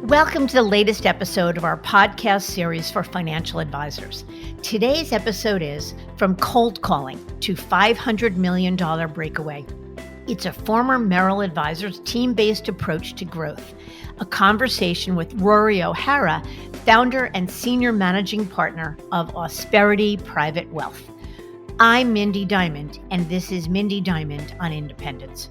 Welcome to the latest episode of our podcast series for financial advisors. Today's episode is From Cold Calling to $500 Million Breakaway. It's a former Merrill advisor's team-based approach to growth. A conversation with Rory O'Hara, founder and senior managing partner of Ausperity Private Wealth. I'm Mindy Diamond, and this is Mindy Diamond on Independence.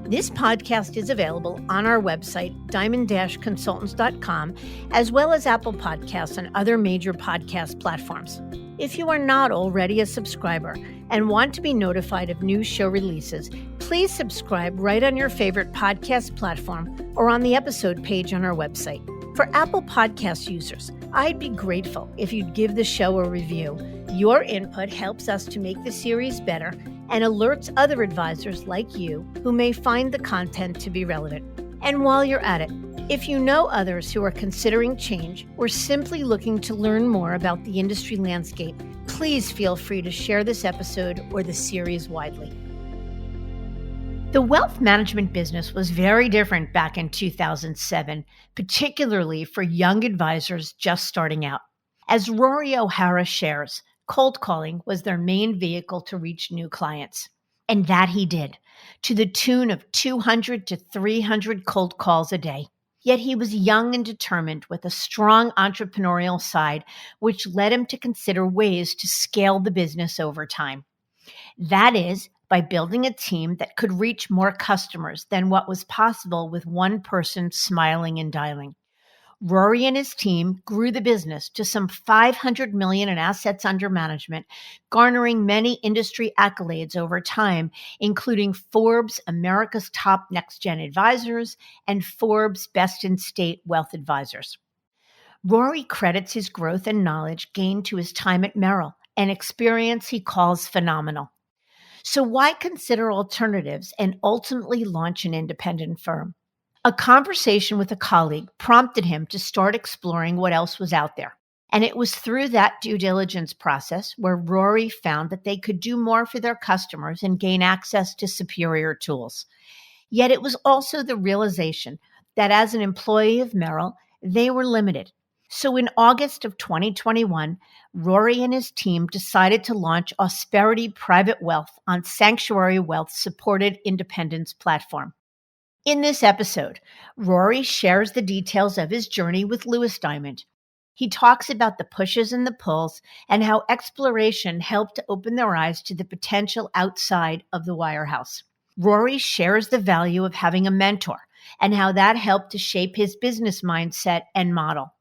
This podcast is available on our website, diamond-consultants.com, as well as Apple Podcasts and other major podcast platforms. If you are not already a subscriber and want to be notified of new show releases, please subscribe right on your favorite podcast platform or on the episode page on our website. For Apple Podcast users, I'd be grateful if you'd give the show a review. Your input helps us to make the series better and alerts other advisors like you who may find the content to be relevant. And while you're at it, if you know others who are considering change or simply looking to learn more about the industry landscape, please feel free to share this episode or the series widely. The wealth management business was very different back in 2007, particularly for young advisors just starting out. As Rory O'Hara shares, cold calling was their main vehicle to reach new clients. And that he did, to the tune of 200 to 300 cold calls a day. Yet he was young and determined with a strong entrepreneurial side, which led him to consider ways to scale the business over time. That is, by building a team that could reach more customers than what was possible with one person smiling and dialing. Rory and his team grew the business to some $500 million in assets under management, garnering many industry accolades over time, including Forbes' America's Top Next-Gen Advisors and Forbes' Best in State Wealth Advisors. Rory credits his growth and knowledge gained to his time at Merrill, an experience he calls phenomenal. So why consider alternatives and ultimately launch an independent firm? A conversation with a colleague prompted him to start exploring what else was out there. And it was through that due diligence process where Rory found that they could do more for their customers and gain access to superior tools. Yet it was also the realization that as an employee of Merrill, they were limited. So in August of 2021, Rory and his team decided to launch Ausperity Private Wealth on Sanctuary Wealth's supported independence platform. In this episode, Rory shares the details of his journey with Lewis Diamond. He talks about the pushes and the pulls and how exploration helped to open their eyes to the potential outside of the wirehouse. Rory shares the value of having a mentor and how that helped to shape his business mindset and model.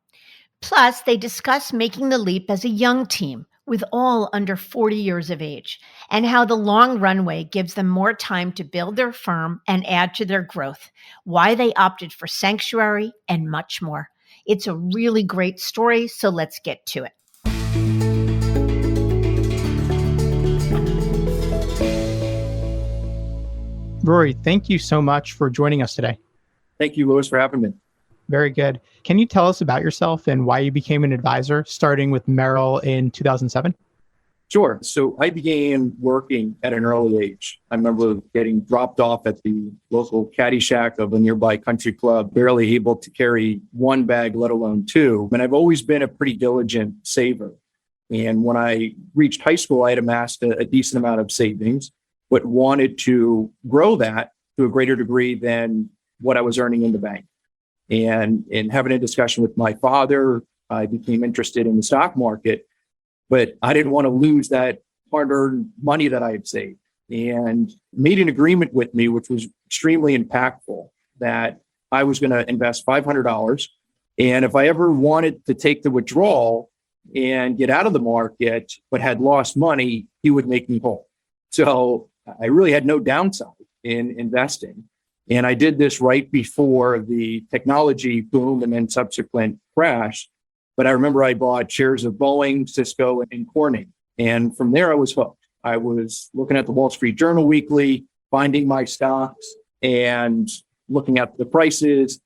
Plus, they discuss making the leap as a young team with all under 40 years of age, and how the long runway gives them more time to build their firm and add to their growth, why they opted for Sanctuary, and much more. It's a really great story, so let's get to it. Rory, thank you so much for joining us today. Thank you, Lewis, for having me. Very good. Can you tell us about yourself and why you became an advisor, starting with Merrill in 2007? Sure. So I began working at an early age. I remember getting dropped off at the local caddy shack of a nearby country club, barely able to carry one bag, let alone two. And I've always been a pretty diligent saver. And when I reached high school, I had amassed a decent amount of savings, but wanted to grow that to a greater degree than what I was earning in the bank. And in having a discussion with my father, I became interested in the stock market, but I didn't want to lose that hard-earned money that I had saved, and made an agreement with me, which was extremely impactful, that I was going to invest $500. And if I ever wanted to take the withdrawal and get out of the market, but had lost money, he would make me whole. So I really had no downside in investing. And I did this right before the technology boom and then subsequent crash. But I remember I bought shares of Boeing, Cisco, and Corning. And from there, I was hooked. I was looking at the Wall Street Journal weekly, finding my stocks, and looking at the prices.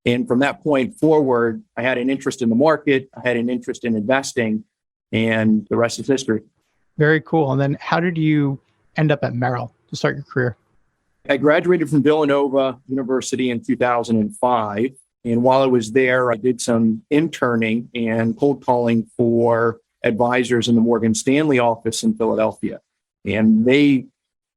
And from that point forward, I had an interest in the market. I had an interest in investing, and the rest is history. Very cool. And then how did you end up at Merrill to start your career? I graduated from Villanova University in 2005. And while I was there, I did some interning and cold calling for advisors in the Morgan Stanley office in Philadelphia. And they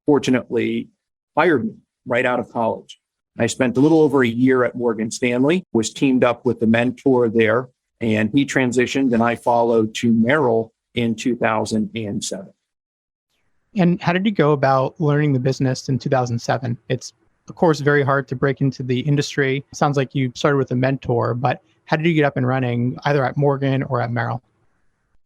fortunately hired me right out of college. I spent a little over a year at Morgan Stanley, was teamed up with a mentor there, and he transitioned and I followed to Merrill in 2007. And how did you go about learning the business in 2007? It's, of course, very hard to break into the industry. It sounds like you started with a mentor, but how did you get up and running either at Morgan or at Merrill?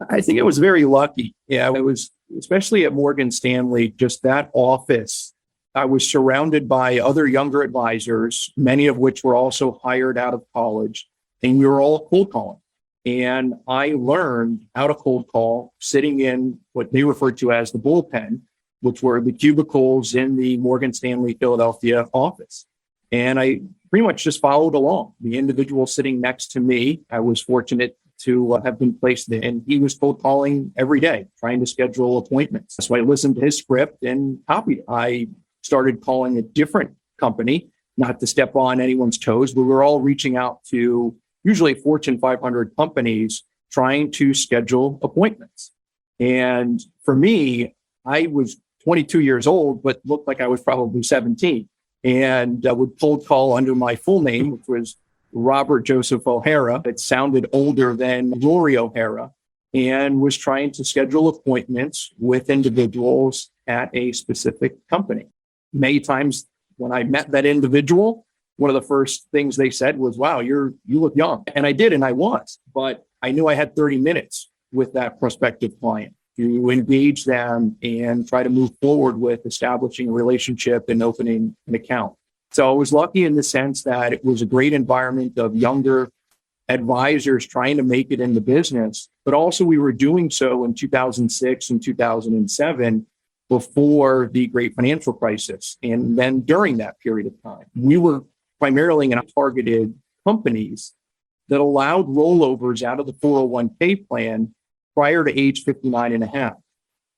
I think I was very lucky. Yeah, it was, especially at Morgan Stanley, just that office. I was surrounded by other younger advisors, many of which were also hired out of college, and we were all cold calling. And I learned how to cold call sitting in what they referred to as the bullpen, which were the cubicles in the Morgan Stanley Philadelphia office. And I pretty much just followed along. The individual sitting next to me, I was fortunate to have been placed there, and he was cold calling every day, trying to schedule appointments. So I listened to his script and copied it. I started calling a different company, not to step on anyone's toes, but we were all reaching out to usually Fortune 500 companies trying to schedule appointments. And for me, I was 22 years old, but looked like I was probably 17. And I would cold call under my full name, which was Robert Joseph O'Hara. It sounded older than Rory O'Hara, and was trying to schedule appointments with individuals at a specific company. Many times when I met that individual, one of the first things they said was, wow, you look young. And I did, and I was, but I knew I had 30 minutes with that prospective client to engage them and try to move forward with establishing a relationship and opening an account. So I was lucky in the sense that it was a great environment of younger advisors trying to make it in the business, but also we were doing so in 2006 and 2007 before the great financial crisis. And then during that period of time, we were primarily in targeted companies that allowed rollovers out of the 401k plan prior to age 59 and a half.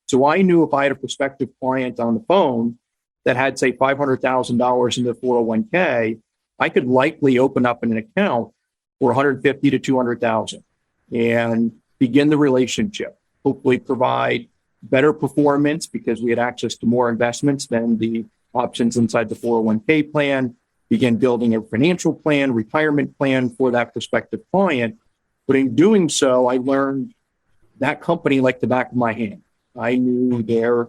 So I knew if I had a prospective client on the phone that had, say, $500,000 in the 401k, I could likely open up an account for $150,000 to $200,000 and begin the relationship, hopefully provide better performance because we had access to more investments than the options inside the 401k plan, begin building a financial plan, retirement plan for that prospective client. But in doing so, I learned that company like the back of my hand. I knew their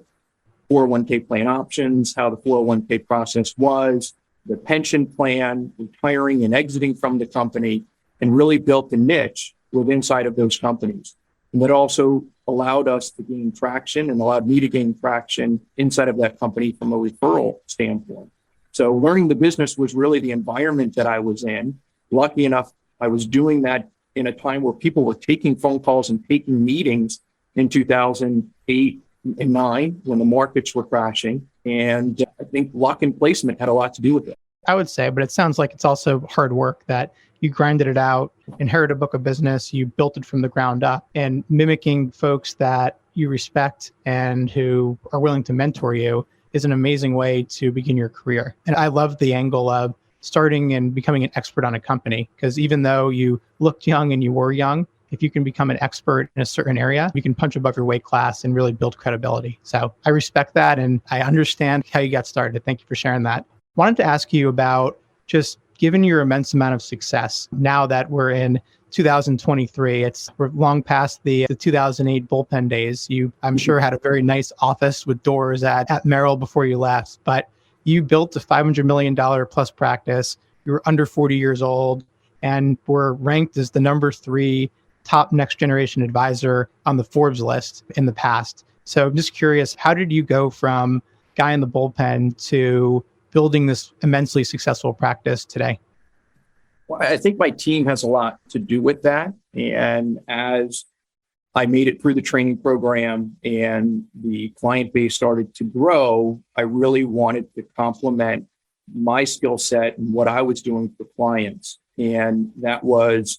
401k plan options, how the 401k process was, the pension plan, retiring and exiting from the company, and really built a niche with inside of those companies. And that also allowed us to gain traction and allowed me to gain traction inside of that company from a referral standpoint. So learning the business was really the environment that I was in. Lucky enough, I was doing that in a time where people were taking phone calls and taking meetings in 2008 and 9 when the markets were crashing. And I think luck and placement had a lot to do with it. I would say, but it sounds like it's also hard work that you grinded it out, inherited a book of business, you built it from the ground up, and mimicking folks that you respect and who are willing to mentor you is an amazing way to begin your career. And I love the angle of starting and becoming an expert on a company, because even though you looked young and you were young, if you can become an expert in a certain area, you can punch above your weight class and really build credibility. So I respect that, and I understand how you got started. Thank you for sharing that. Wanted to ask you about, just given your immense amount of success, now that we're in 2023, we're long past the 2008 bullpen days. You, I'm sure, had a very nice office with doors at Merrill before you left, but you built a $500 million plus practice. You were under 40 years old and were ranked as the number 3 top next generation advisor on the Forbes list in the past. So I'm just curious, how did you go from guy in the bullpen to building this immensely successful practice today? Well, I think my team has a lot to do with that. And as I made it through the training program and the client base started to grow, I really wanted to complement my skill set and what I was doing for clients. And that was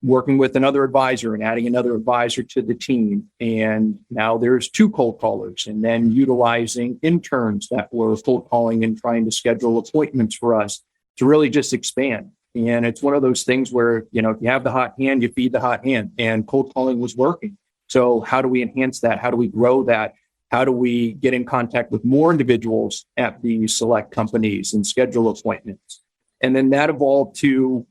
working with another advisor and adding another advisor to the team. And now there's 2 cold callers, and then utilizing interns that were cold calling and trying to schedule appointments for us to really just expand. And it's one of those things where, if you have the hot hand, you feed the hot hand, and cold calling was working. So how do we enhance that? How do we grow that? How do we get in contact with more individuals at the select companies and schedule appointments? And then that evolved to,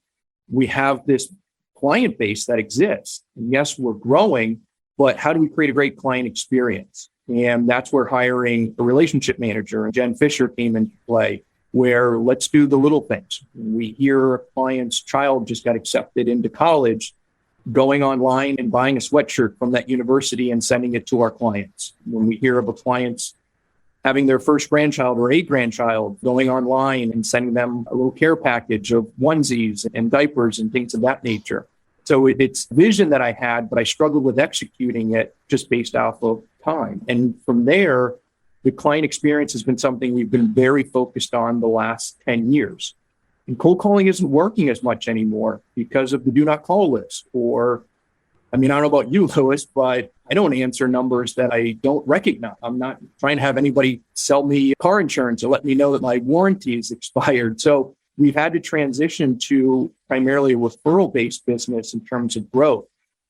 we have this client base that exists. And yes, we're growing, but how do we create a great client experience? And that's where hiring a relationship manager and Jen Fisher came into play, where let's do the little things. We hear a client's child just got accepted into college, going online and buying a sweatshirt from that university and sending it to our clients. When we hear of a client's having their first grandchild or a grandchild, going online and sending them a little care package of onesies and diapers and things of that nature. So it's vision that I had, but I struggled with executing it just based off of time. And from there, the client experience has been something we've been very focused on the last 10 years. And cold calling isn't working as much anymore because of the do not call list. Or, I don't know about you, Louis, but I don't answer numbers that I don't recognize. I'm not trying to have anybody sell me car insurance or let me know that my warranty is expired. So we've had to transition to primarily a referral-based business in terms of growth.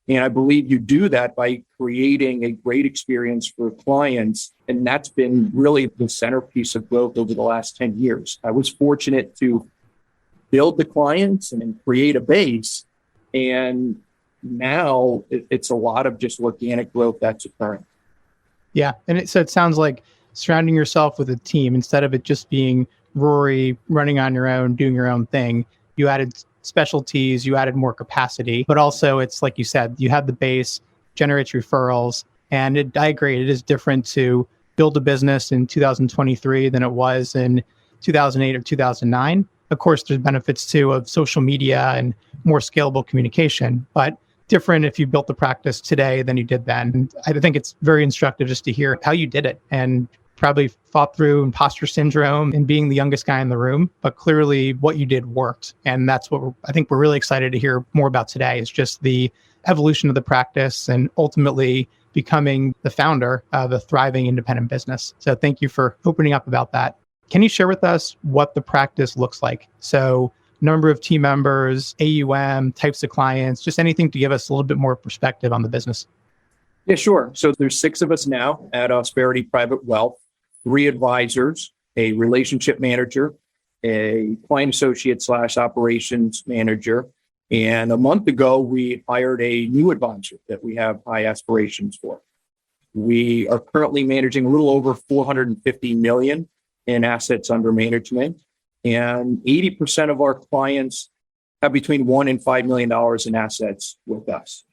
And I believe you do that by creating a great experience for clients. And that's been really the centerpiece of growth over the last 10 years. I was fortunate to build the clients and create a base. And now it's a lot of just organic growth that's occurring. Yeah. And so it sounds like surrounding yourself with a team, instead of it just being Rory running on your own, doing your own thing, you added specialties, you added more capacity, but also it's like you said, you had the base, generates referrals. And I agree, it is different to build a business in 2023 than it was in 2008 or 2009. Of course, there's benefits too of social media and more scalable communication, but different if you built the practice today than you did then. And I think it's very instructive just to hear how you did it, and probably fought through imposter syndrome and being the youngest guy in the room, but clearly what you did worked. And that's what I think we're really excited to hear more about today, is just the evolution of the practice and ultimately becoming the founder of a thriving independent business. So thank you for opening up about that. Can you share with us what the practice looks like? So number of team members, AUM, types of clients, just anything to give us a little bit more perspective on the business. Yeah, sure. So there's 6 of us now at Ausperity Private Wealth, 3 advisors, a relationship manager, a client associate / operations manager. And a month ago, we hired a new advisor that we have high aspirations for. We are currently managing a little over 450 million in assets under management. And 80% of our clients have between $1 and $5 million in assets with us.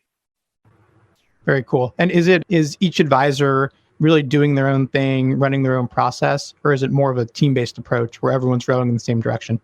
Very cool. And is each advisor really doing their own thing, running their own process, or is it more of a team-based approach where everyone's rowing in the same direction?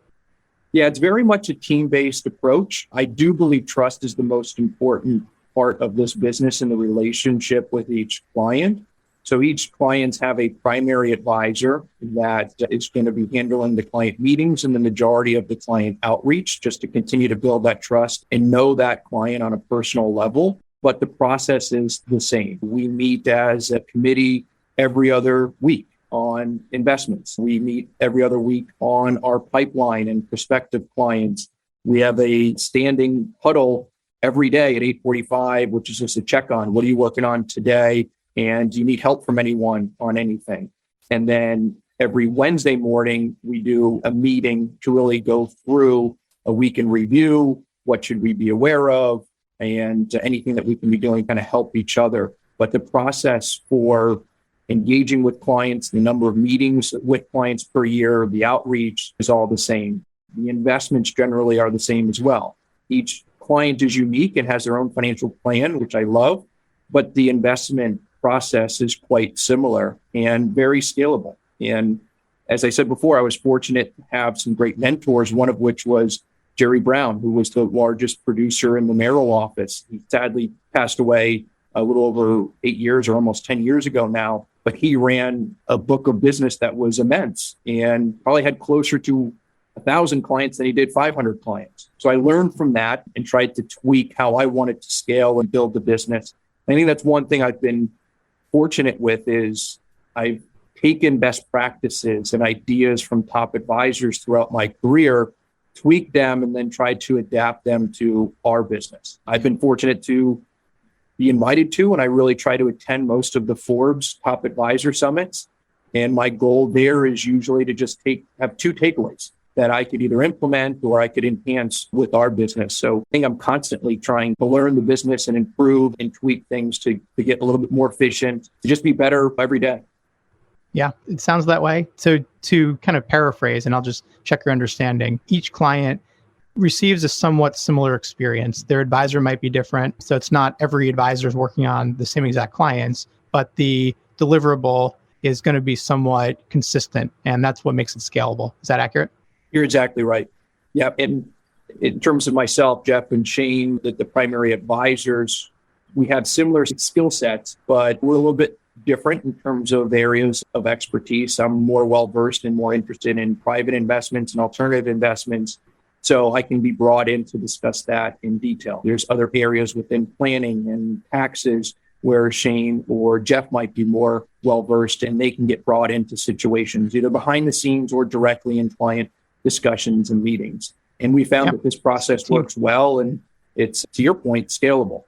Yeah, it's very much a team-based approach. I do believe trust is the most important part of this business and the relationship with each client. So each clients have a primary advisor that is going to be handling the client meetings and the majority of the client outreach, just to continue to build that trust and know that client on a personal level. But the process is the same. We meet as a committee every other week on investments. We meet every other week on our pipeline and prospective clients. We have a standing huddle every day at 8:45, which is just a check on what are you working on today? And do you need help from anyone on anything? And then every Wednesday morning, we do a meeting to really go through a week in review. What should we be aware of? And anything that we can be doing, kind of help each other. But the process for engaging with clients, the number of meetings with clients per year, the outreach is all the same. The investments generally are the same as well. Each client is unique and has their own financial plan, which I love, but the investment process is quite similar and very scalable. And as I said before, I was fortunate to have some great mentors, one of which was Jerry Brown, who was the largest producer in the Merrill office. He sadly passed away a little over 8 years or almost 10 years ago now. but he ran a book of business that was immense and probably had closer to 1,000 clients than he did 500 clients. So I learned from that and tried to tweak how I wanted to scale and build the business. I think that's one thing I've been fortunate with is I've taken best practices and ideas from top advisors throughout my career, tweaked them, and then tried to adapt them to our business. I've been fortunate to be invited to, and I really try to attend most of the Forbes Top Advisor Summits. And my goal there is usually to just have two takeaways that I could either implement or I could enhance with our business. So I think I'm constantly trying to learn the business and improve and tweak things to get a little bit more efficient, to just be better every day. Yeah, it sounds that way. So to kind of paraphrase, and I'll just check your understanding, each client receives a somewhat similar experience. Their advisor might be different. So it's not every advisor is working on the same exact clients, but the deliverable is going to be somewhat consistent. And that's what makes it scalable. Is that accurate? You're exactly right. Yeah. And in terms of myself, Jeff and Shane, the primary advisors, we have similar skill sets, but we're a little bit different in terms of areas of expertise. I'm more well-versed and more interested in private investments and alternative investments. So I can be brought in to discuss that in detail. There's other areas within planning and taxes where Shane or Jeff might be more well-versed, and they can get brought into situations either behind the scenes or directly in client discussions and meetings. And we found that this process works well, and it's, to your point, scalable.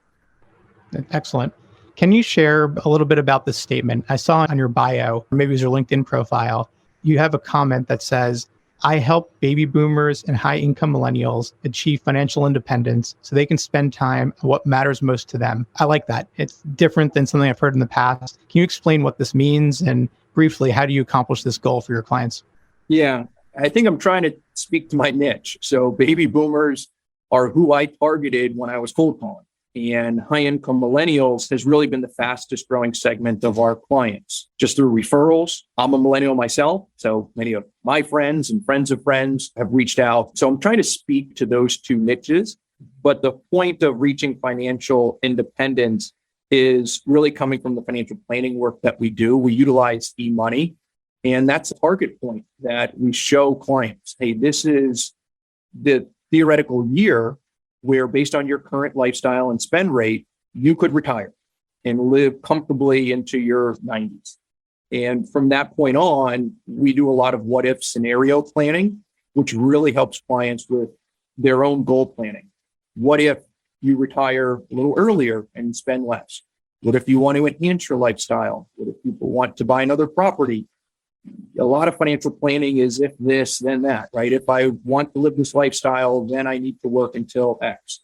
Excellent. Can you share a little bit about this statement? I saw on your bio, or maybe it was your LinkedIn profile, you have a comment that says, I help baby boomers and high income millennials achieve financial independence so they can spend time on what matters most to them. I like that. It's different than something I've heard in the past. Can you explain what this means? And briefly, how do you accomplish this goal for your clients? Yeah, I think I'm trying to speak to my niche. So baby boomers are who I targeted when I was cold calling. And high-income millennials has really been the fastest growing segment of our clients. Just through referrals, I'm a millennial myself, so many of my friends and friends of friends have reached out. So I'm trying to speak to those two niches. But the point of reaching financial independence is really coming from the financial planning work that we do. We utilize e-money, and that's a target point that we show clients. Hey, this is the theoretical year where based on your current lifestyle and spend rate, you could retire and live comfortably into your 90s. And from that point on, we do a lot of what if scenario planning, which really helps clients with their own goal planning. What if you retire a little earlier and spend less? What if you want to enhance your lifestyle? What if people want to buy another property? A lot of financial planning is if this, then that, right? If I want to live this lifestyle, then I need to work until X.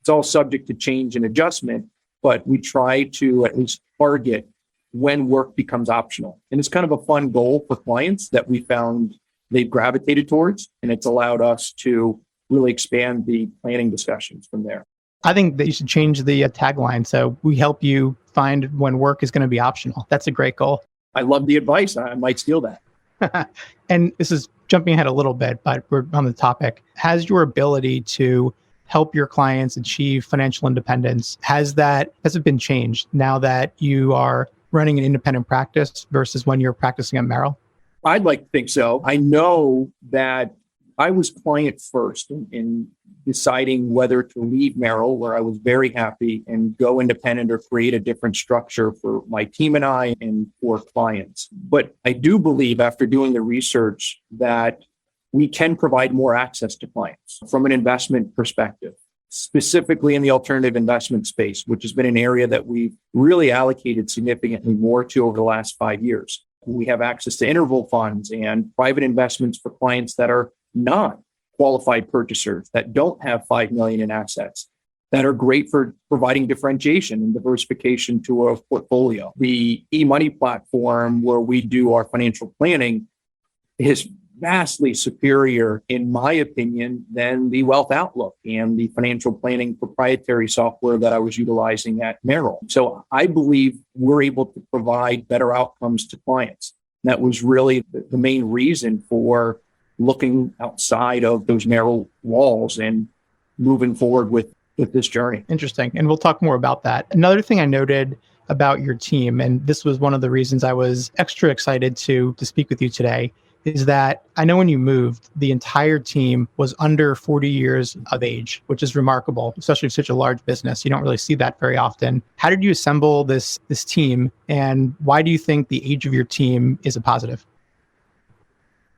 It's all subject to change and adjustment, but we try to at least target when work becomes optional. And it's kind of a fun goal for clients that we found they've gravitated towards, and it's allowed us to really expand the planning discussions from there. I think that you should change the tagline. So we help you find when work is going to be optional. That's a great goal. I love the advice. I might steal that. And this is jumping ahead a little bit, but we're on the topic. Has your ability to help your clients achieve financial independence, has it been changed now that you are running an independent practice versus when you're practicing at Merrill? I'd like to think so. I know that I was client first in deciding whether to leave Merrill, where I was very happy, and go independent or create a different structure for my team and I and for clients. But I do believe after doing the research that we can provide more access to clients from an investment perspective, specifically in the alternative investment space, which has been an area that we've really allocated significantly more to over the last 5 years. We have access to interval funds and private investments for clients that are not qualified purchasers, that don't have 5 million in assets, that are great for providing differentiation and diversification to a portfolio. The e-money platform where we do our financial planning is vastly superior, in my opinion, than the Wealth Outlook and the financial planning proprietary software that I was utilizing at Merrill. So I believe we're able to provide better outcomes to clients. That was really the main reason for looking outside of those Merrill walls and moving forward with this journey. Interesting. And we'll talk more about that. Another thing I noted about your team, and this was one of the reasons I was extra excited to speak with you today, is that I know when you moved, the entire team was under 40 years of age, which is remarkable, especially for such a large business. You don't really see that very often. How did you assemble this team, and why do you think the age of your team is a positive?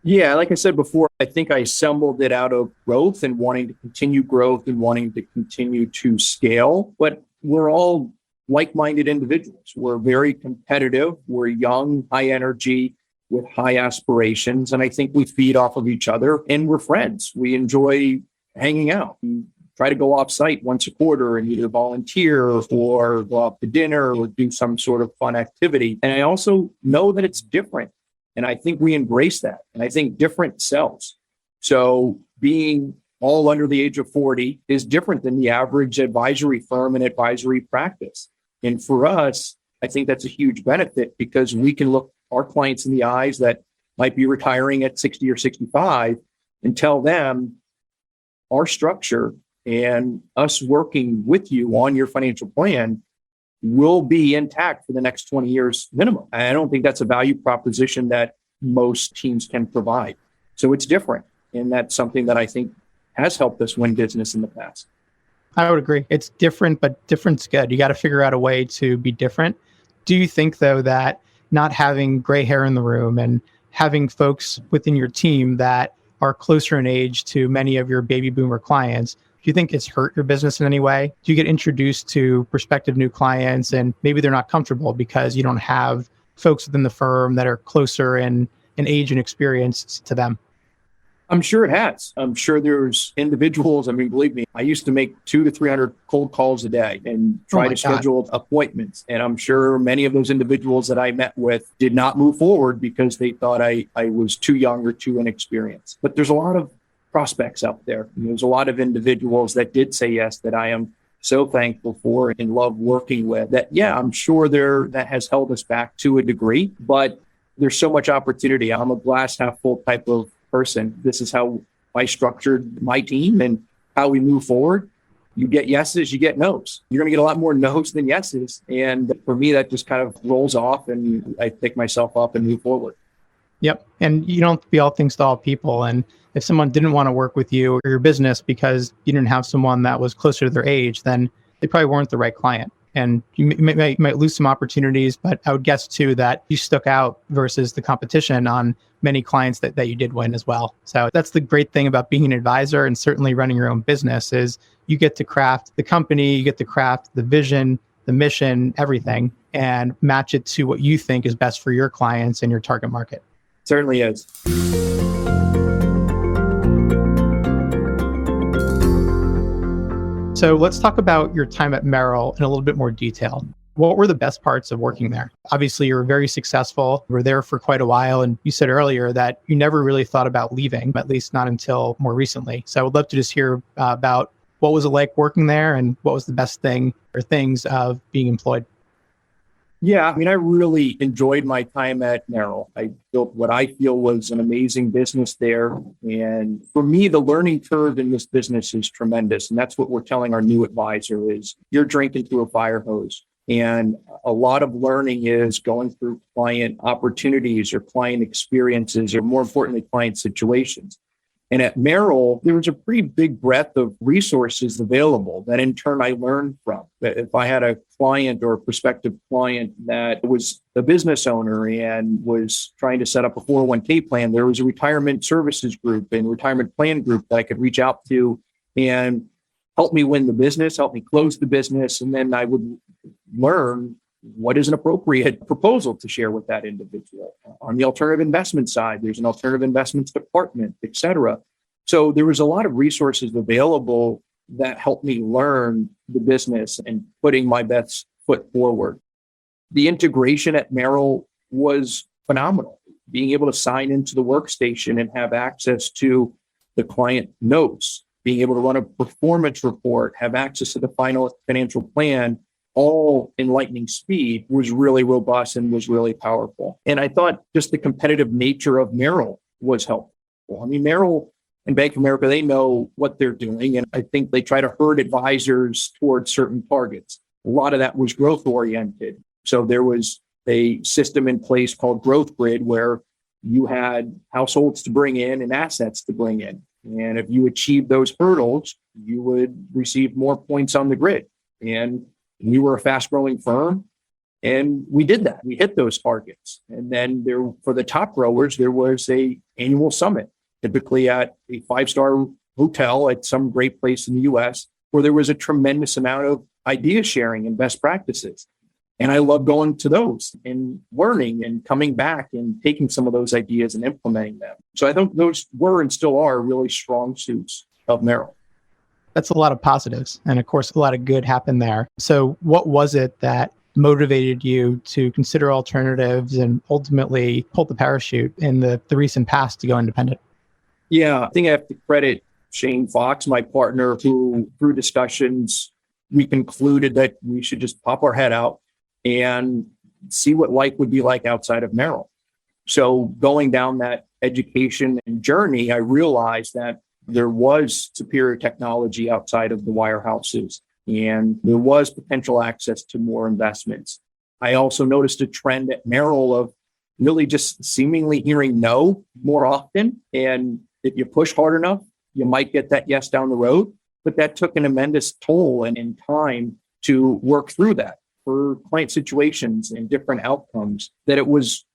Yeah, like I said before, I think I assembled it out of growth and wanting to continue growth and wanting to continue to scale. But we're all like-minded individuals. We're very competitive. We're young, high energy, with high aspirations. And I think we feed off of each other, and we're friends. We enjoy hanging out. We try to go off site once a quarter and either volunteer or go out to dinner or do some sort of fun activity. And I also know that it's different. And I think we embrace that. And I think different sells. So being all under the age of 40 is different than the average advisory firm and advisory practice. And for us, I think that's a huge benefit because we can look our clients in the eyes that might be retiring at 60 or 65 and tell them our structure and us working with you on your financial plan will be intact for the next 20 years minimum. I don't think that's a value proposition that most teams can provide. So it's different. And that's something that I think has helped us win business in the past. I would agree. It's different, but different's good. You got to figure out a way to be different. Do you think, though, that not having gray hair in the room and having folks within your team that are closer in age to many of your baby boomer clients, do you think it's hurt your business in any way? Do you get introduced to prospective new clients and maybe they're not comfortable because you don't have folks within the firm that are closer in age and experience to them? I'm sure it has. I'm sure there's individuals. I mean, believe me, I used to make 200 to 300 cold calls a day and try to schedule appointments. And I'm sure many of those individuals that I met with did not move forward because they thought I was too young or too inexperienced. But there's a lot of prospects out there. And there's a lot of individuals that did say yes that I am so thankful for and love working with. That, yeah, I'm sure that has held us back to a degree, but there's so much opportunity. I'm a glass half full type of person. This is how I structured my team and how we move forward. You get yeses, you get nos. You're going to get a lot more nos than yeses. And for me, that just kind of rolls off and I pick myself up and move forward. Yep. And you don't be all things to all people. And if someone didn't want to work with you or your business because you didn't have someone that was closer to their age, then they probably weren't the right client. And you might lose some opportunities, but I would guess too that you stuck out versus the competition on many clients that you did win as well. So that's the great thing about being an advisor and certainly running your own business is you get to craft the company, you get to craft the vision, the mission, everything, and match it to what you think is best for your clients and your target market. Certainly is. So let's talk about your time at Merrill in a little bit more detail. What were the best parts of working there? Obviously, you were very successful. You were there for quite a while. And you said earlier that you never really thought about leaving, at least not until more recently. So I would love to just hear about what was it like working there and what was the best thing or things of being employed? Yeah, I mean, I really enjoyed my time at Merrill. I built what I feel was an amazing business there. And for me, the learning curve in this business is tremendous. And that's what we're telling our new advisor is you're drinking through a fire hose. And a lot of learning is going through client opportunities or client experiences, or more importantly, client situations. And at Merrill, there was a pretty big breadth of resources available that in turn I learned from. If I had a client or a prospective client that was a business owner and was trying to set up a 401k plan, there was a retirement services group and retirement plan group that I could reach out to and help me win the business, help me close the business. And then I would learn what is an appropriate proposal to share with that individual. On the alternative investment side, there's an alternative investments department, et cetera. So there was a lot of resources available that helped me learn the business and putting my best foot forward. The integration at Merrill was phenomenal. Being able to sign into the workstation and have access to the client notes, being able to run a performance report, have access to the final financial plan, all in lightning speed was really robust and was really powerful. And I thought just the competitive nature of Merrill was helpful. I mean, Merrill and Bank of America, they know what they're doing. And I think they try to herd advisors towards certain targets. A lot of that was growth oriented. So there was a system in place called Growth Grid where you had households to bring in and assets to bring in. And if you achieved those hurdles, you would receive more points on the grid. And we were a fast growing firm. And we did that. We hit those targets. And then for the top growers, there was a annual summit, typically at a 5-star hotel at some great place in the US, where there was a tremendous amount of idea sharing and best practices. And I love going to those and learning and coming back and taking some of those ideas and implementing them. So I think those were and still are really strong suits of Merrill. That's a lot of positives. And of course, a lot of good happened there. So what was it that motivated you to consider alternatives and ultimately pull the parachute in the recent past to go independent? Yeah, I think I have to credit Shane Fox, my partner, who through discussions, we concluded that we should just pop our head out and see what life would be like outside of Merrill. So going down that education and journey, I realized that there was superior technology outside of the wirehouses, and there was potential access to more investments. I also noticed a trend at Merrill of really just seemingly hearing no more often. And if you push hard enough, you might get that yes down the road. But that took an immense toll and in time to work through that for client situations and different outcomes, that it was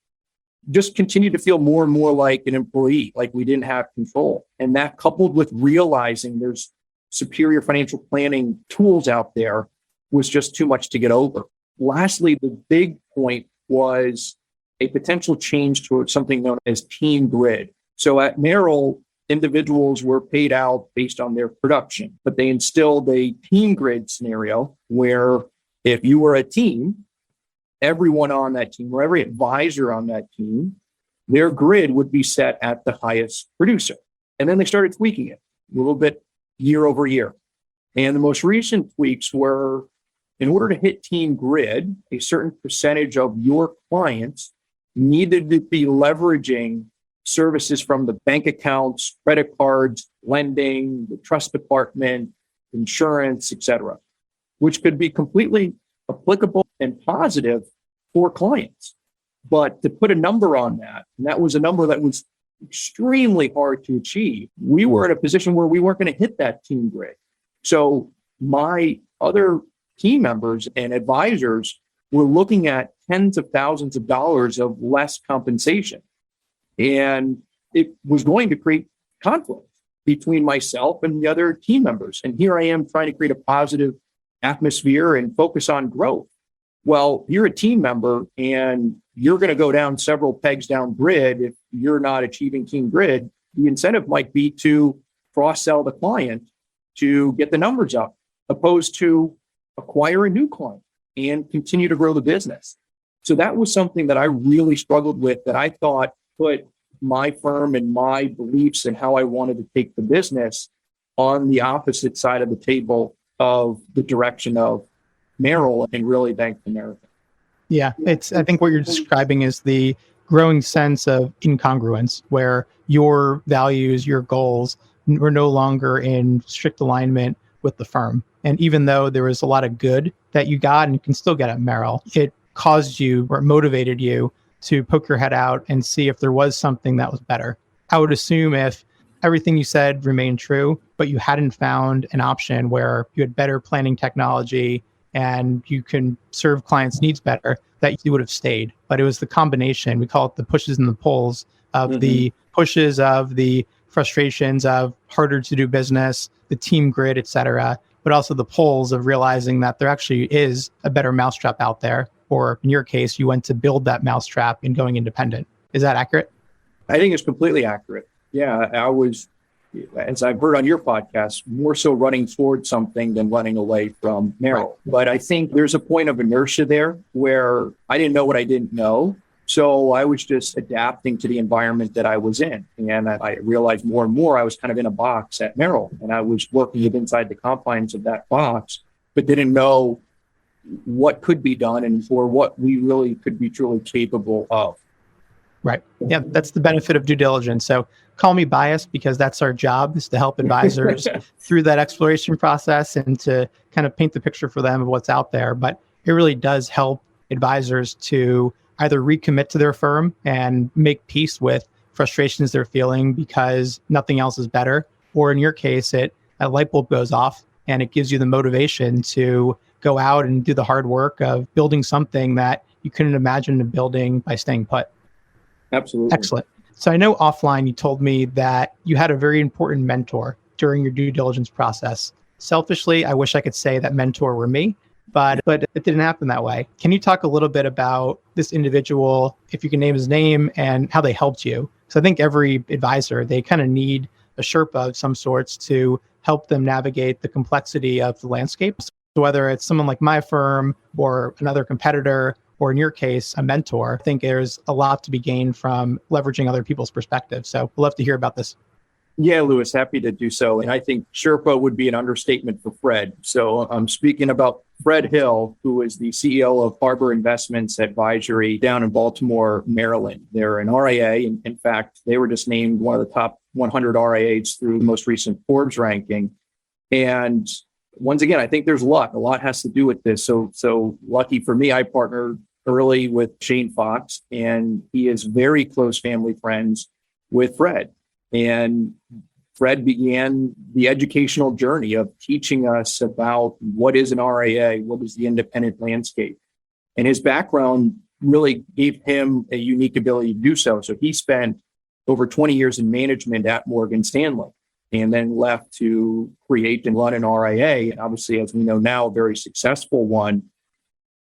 just continued to feel more and more like an employee, like we didn't have control. And that coupled with realizing there's superior financial planning tools out there was just too much to get over. Lastly, the big point was a potential change to something known as team grid. So at Merrill, individuals were paid out based on their production, but they instilled a team grid scenario where if you were a team, everyone on that team or every advisor on that team, their grid would be set at the highest producer. And then they started tweaking it a little bit year over year. And the most recent tweaks were, in order to hit team grid, a certain percentage of your clients needed to be leveraging services from the bank accounts, credit cards, lending, the trust department, insurance, et cetera, which could be completely applicable and positive for clients. But to put a number on that, and that was a number that was extremely hard to achieve, we were in a position where we weren't going to hit that team grid. So my other team members and advisors were looking at tens of thousands of dollars of less compensation. And it was going to create conflict between myself and the other team members. And here I am trying to create a positive atmosphere and focus on growth. Well, you're a team member and you're going to go down several pegs down grid. If you're not achieving team grid, the incentive might be to cross-sell the client to get the numbers up, opposed to acquire a new client and continue to grow the business. So that was something that I really struggled with, that I thought put my firm and my beliefs and how I wanted to take the business on the opposite side of the table of the direction of Merrill and really Bank of America. Yeah, I think what you're describing is the growing sense of incongruence, where your values, your goals were no longer in strict alignment with the firm. And even though there was a lot of good that you got and you can still get at Merrill, it caused you or motivated you to poke your head out and see if there was something that was better. I would assume if everything you said remained true, but you hadn't found an option where you had better planning technology and you can serve clients' needs better, that you would have stayed. But it was the combination, we call it the pushes and the pulls of the pushes of the frustrations of harder to do business, the team grid, et cetera, but also the pulls of realizing that there actually is a better mousetrap out there. Or in your case, you went to build that mousetrap in going independent. Is that accurate? I think it's completely accurate. Yeah, I was, as I've heard on your podcast, more so running towards something than running away from Merrill. Right. But I think there's a point of inertia there where I didn't know what I didn't know. So I was just adapting to the environment that I was in. And I realized more and more I was kind of in a box at Merrill, and I was working inside the confines of that box, but didn't know what could be done and for what we really could be truly capable of. Right. Yeah, that's the benefit of due diligence. So call me biased, because that's our job, is to help advisors through that exploration process and to kind of paint the picture for them of what's out there. But it really does help advisors to either recommit to their firm and make peace with frustrations they're feeling because nothing else is better. Or in your case, a light bulb goes off and it gives you the motivation to go out and do the hard work of building something that you couldn't imagine building by staying put. Absolutely. Excellent. So I know offline you told me that you had a very important mentor during your due diligence process. Selfishly, I wish I could say that mentor were me, but it didn't happen that way. Can you talk a little bit about this individual, if you can name his name, and how they helped you? So I think every advisor, they kind of need a Sherpa of some sorts to help them navigate the complexity of the landscape. So whether it's someone like my firm or another competitor, or in your case, a mentor, I think there's a lot to be gained from leveraging other people's perspectives. So we'd love to hear about this. Yeah, Lewis, happy to do so. And I think Sherpa would be an understatement for Fred. So I'm speaking about Fred Hill, who is the CEO of Harbor Investments Advisory down in Baltimore, Maryland. They're an RIA. And in fact, they were just named one of the top 100 RIAs through the most recent Forbes ranking. And once again, I think there's luck. A lot has to do with this. So lucky for me, I partnered early with Shane Fox, and he is very close family friends with Fred. And Fred began the educational journey of teaching us about what is an RIA, what is the independent landscape. And his background really gave him a unique ability to do so. So he spent over 20 years in management at Morgan Stanley and then left to create and run an RIA. And obviously, as we know now, a very successful one.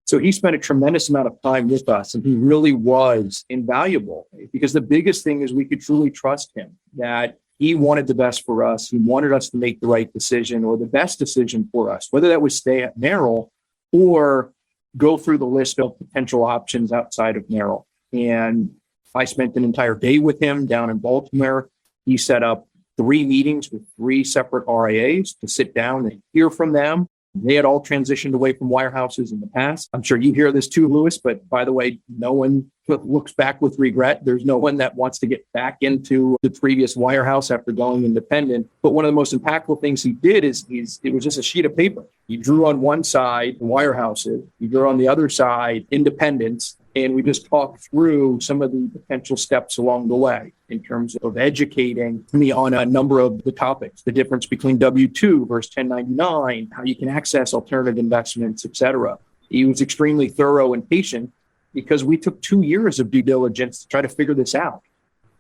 So he spent a tremendous amount of time with us, and he really was invaluable because the biggest thing is we could truly trust him, that he wanted the best for us. He wanted us to make the right decision or the best decision for us, whether that was stay at Merrill or go through the list of potential options outside of Merrill. And I spent an entire day with him down in Baltimore. He set up 3 meetings with 3 separate RIAs to sit down and hear from them. They had all transitioned away from wirehouses in the past. I'm sure you hear this too, Lewis, but by the way, no one looks back with regret. There's no one that wants to get back into the previous wirehouse after going independent. But one of the most impactful things he did is it was just a sheet of paper. He drew on one side wirehouses, he drew on the other side independents, and we just talked through some of the potential steps along the way in terms of educating me on a number of the topics, the difference between W-2 versus 1099, how you can access alternative investments, et cetera. He was extremely thorough and patient because we took 2 years of due diligence to try to figure this out.